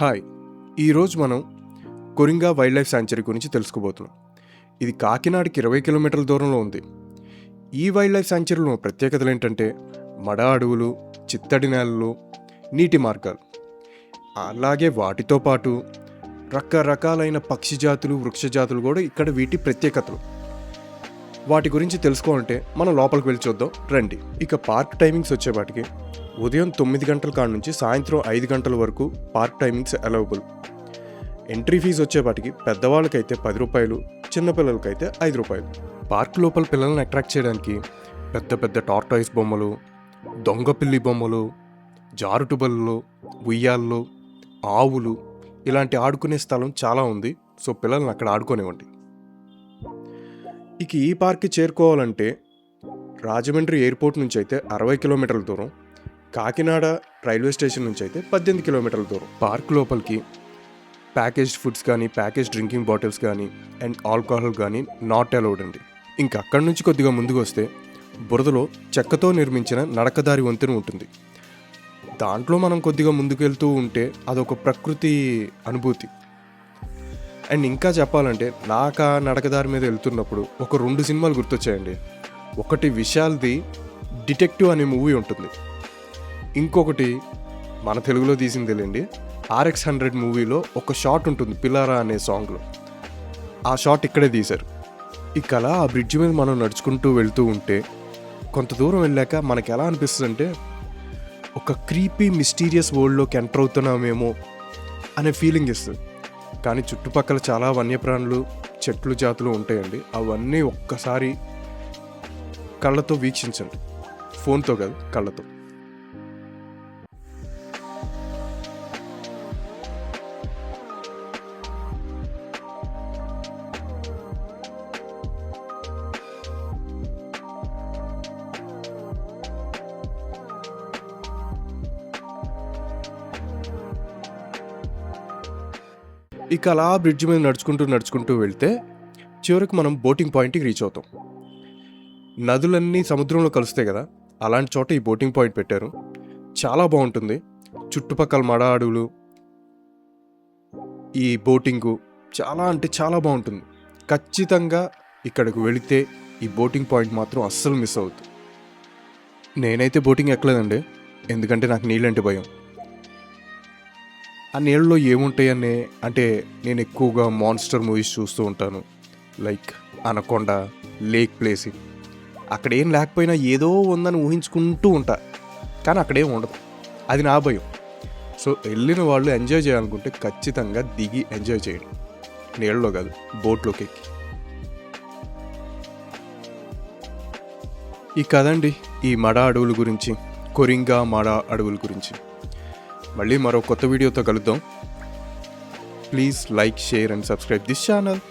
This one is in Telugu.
హాయ్, ఈరోజు మనం కొరింగా వైల్డ్ లైఫ్ శాంక్చురీ గురించి తెలుసుకోబోతున్నాం. ఇది కాకినాడకి 20 కిలోమీటర్ల దూరంలో ఉంది. ఈ వైల్డ్ లైఫ్ శాంక్చురీలో ప్రత్యేకతలు ఏంటంటే మడ అడవులు, చిత్తడి నేలలు, నీటి మార్గాలు, అలాగే వాటితో పాటు రకరకాలైన పక్షి జాతులు, వృక్ష జాతులు కూడా ఇక్కడ వీటి ప్రత్యేకతలు. వాటి గురించి తెలుసుకోవాలంటే మనం లోపలికి వెళ్ళి చూద్దాం రండి. ఇక పార్క్ టైమింగ్స్ వచ్చేపాటికి ఉదయం 9 గంటల కాడ నుంచి సాయంత్రం 5 గంటల వరకు park timings allowable. Entry fee వచ్చేపాటికి పెద్దవాళ్ళకైతే 10 రూపాయలు, చిన్నపిల్లలకైతే 5 రూపాయలు. పార్క్ లోపల పిల్లల్ని అట్రాక్ట్ చేయడానికి పెద్ద పెద్ద టార్టాయిస్ బొమ్మలు, దొంగపిల్లి బొమ్మలు, జారుటుబళ్ళు, ఉయ్యాళ్ళు, ఆవులు ఇలాంటి ఆడుకునే స్థలం చాలా ఉంది. సో పిల్లల్ని అక్కడ ఆడుకోనివ్వండి. ఇక ఈ పార్క్కి చేరుకోవాలంటే రాజమండ్రి ఎయిర్పోర్ట్ నుంచి అయితే 60 కిలోమీటర్ల దూరం, కాకినాడ రైల్వే స్టేషన్ నుంచి అయితే 18 కిలోమీటర్ల దూరం. పార్క్ లోపలికి ప్యాకేజ్డ్ ఫుడ్స్ కానీ, ప్యాకేజ్ డ్రింకింగ్ బాటిల్స్ కానీ అండ్ ఆల్కహాల్ కానీ నాట్ అలౌడ్ అండి. ఇంకా అక్కడి నుంచి కొద్దిగా ముందుకు వస్తే బురదలో చెక్కతో నిర్మించిన నడకదారి వంతెన ఉంటుంది. దాంట్లో మనం కొద్దిగా ముందుకు వెళ్తూ ఉంటే అదొక ప్రకృతి అనుభూతి. అండ్ ఇంకా చెప్పాలంటే నాకు ఆ నడకదారి మీద వెళ్తున్నప్పుడు ఒక 2 సినిమాలు గుర్తొచ్చాయండి. ఒకటి విశాల్ది డిటెక్టివ్ అనే మూవీ ఉంటుంది, ఇంకొకటి మన తెలుగులో తీసిందేలేండి RX100 మూవీలో ఒక షాట్ ఉంటుంది పిల్లారా అనే సాంగ్లో. ఆ షాట్ ఇక్కడే తీశారు. ఇక అలా ఆ బ్రిడ్జ్ మీద మనం నడుచుకుంటూ వెళ్తూ ఉంటే కొంత దూరం వెళ్ళాక మనకి ఎలా అనిపిస్తుంది అంటే ఒక క్రీపీ మిస్టీరియస్ వరల్డ్లోకి ఎంటర్ అవుతున్నామేమో అనే ఫీలింగ్ ఇస్తుంది. కానీ చుట్టుపక్కల చాలా వన్యప్రాణులు, చెట్లు జాతులు ఉంటాయండి. అవన్నీ ఒక్కసారి కళ్ళతో వీక్షించండి, ఫోన్తో కాదు కళ్ళతో. ఇక అలా బ్రిడ్జ్ మీద నడుచుకుంటూ వెళ్తే చివరికి మనం బోటింగ్ పాయింట్కి రీచ్ అవుతాం. నదులన్నీ సముద్రంలో కలుస్తాయి కదా, అలాంటి చోట ఈ బోటింగ్ పాయింట్ పెట్టారు. చాలా బాగుంటుంది. చుట్టుపక్కల మడ అడవులు, ఈ బోటింగు చాలా అంటే చాలా బాగుంటుంది. ఖచ్చితంగా ఇక్కడికి వెళితే ఈ బోటింగ్ పాయింట్ మాత్రం అస్సలు మిస్ అవుతుంది. నేనైతే బోటింగ్ ఎక్కలేదండి, ఎందుకంటే నాకు నీళ్ళంటే భయం. ఆ నీళ్ళలో ఏముంటాయని అంటే నేను ఎక్కువగా మాన్స్టర్ మూవీస్ చూస్తూ ఉంటాను, లైక్ అనకొండ, లేక్ ప్లేస్. అక్కడ ఏం లేకపోయినా ఏదో ఉందని ఊహించుకుంటూ ఉంటా, కానీ అక్కడేం ఉండదు. అది నా భయం. సో వెళ్ళిన వాళ్ళు ఎంజాయ్ చేయాలనుకుంటే ఖచ్చితంగా దిగి ఎంజాయ్ చేయండి, నీళ్ళలో కాదు బోట్లోకి ఎక్కి. ఈ కదండి ఈ మడ అడవుల గురించి, కొరింగా మడ అడవుల గురించి. మళ్ళీ మరో కొత్త వీడియోతో కలుద్దాం. Please like, share and subscribe this channel.